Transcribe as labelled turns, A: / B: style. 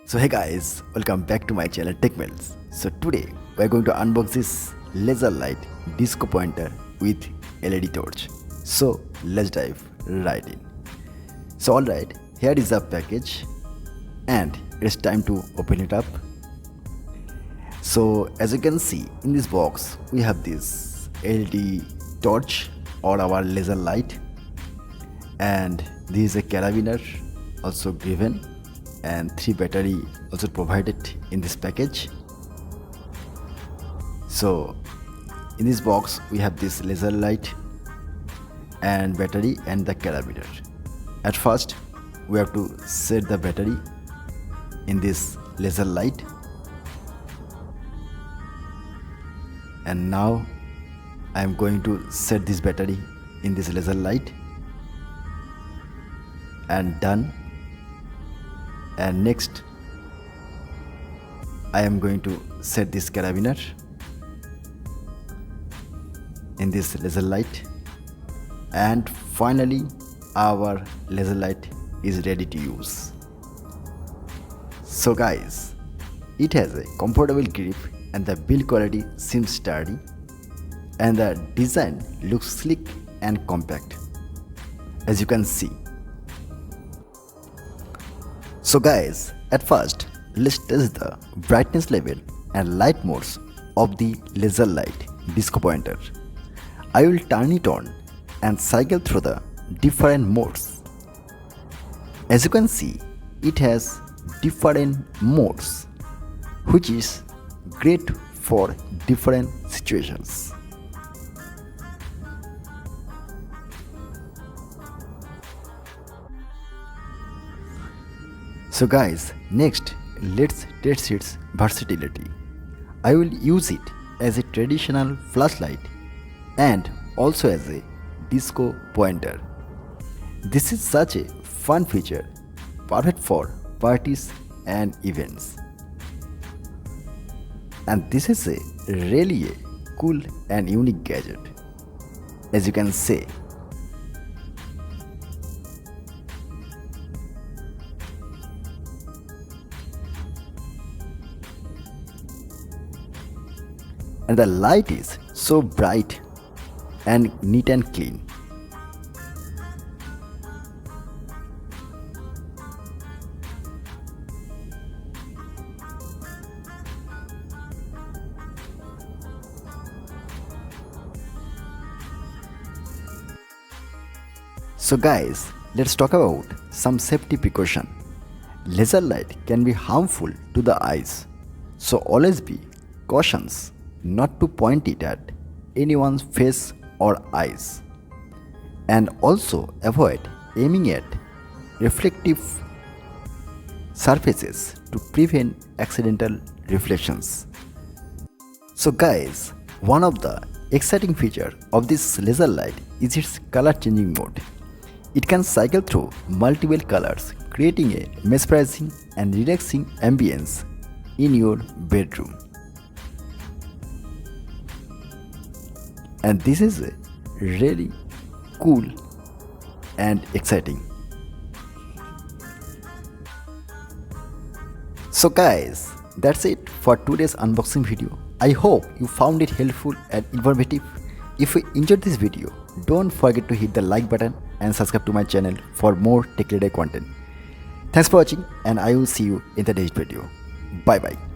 A: So hey guys, welcome back to my channel TechMails. So today we are going to unbox this laser light disco pointer with LED torch. So let's dive right in. So alright, here is the package and it's time to open it up. So as you can see in this box we have this LED torch or our laser light, and this is a carabiner also given, and 3 battery also provided in this package. So in this box we have this laser light and battery and the carabiner. At first we have to set the battery in this laser light, and now I am going to set this battery in this laser light, and done. And next I am going to set this carabiner in this laser light, and finally our laser light is ready to use. So guys, it has a comfortable grip and the build quality seems sturdy, and the design looks sleek and compact, as you can see. So guys, at first let's test the brightness level and light modes of the laser light disco pointer. I will turn it on and cycle through the different modes. As you can see, it has different modes, which is great for different situations. So guys, next let's test its versatility. I will use it as a traditional flashlight and also as a disco pointer. This is such a fun feature, perfect for parties and events. And this is really a cool and unique gadget, as you can see. And the light is so bright and neat and clean. So guys, let's talk about some safety precaution. Laser light can be harmful to the eyes, so always be cautious not to point it at anyone's face or eyes, and also avoid aiming at reflective surfaces to prevent accidental reflections. So guys, one of the exciting features of this laser light is its color changing mode. It can cycle through multiple colors, creating a mesmerizing and relaxing ambience in your bedroom. And this is really cool and exciting. So guys, that's it for today's unboxing video. I hope you found it helpful and informative. If you enjoyed this video, don't forget to hit the like button and subscribe to my channel for more tech related content. Thanks for watching, and I will see you in the next video. Bye bye.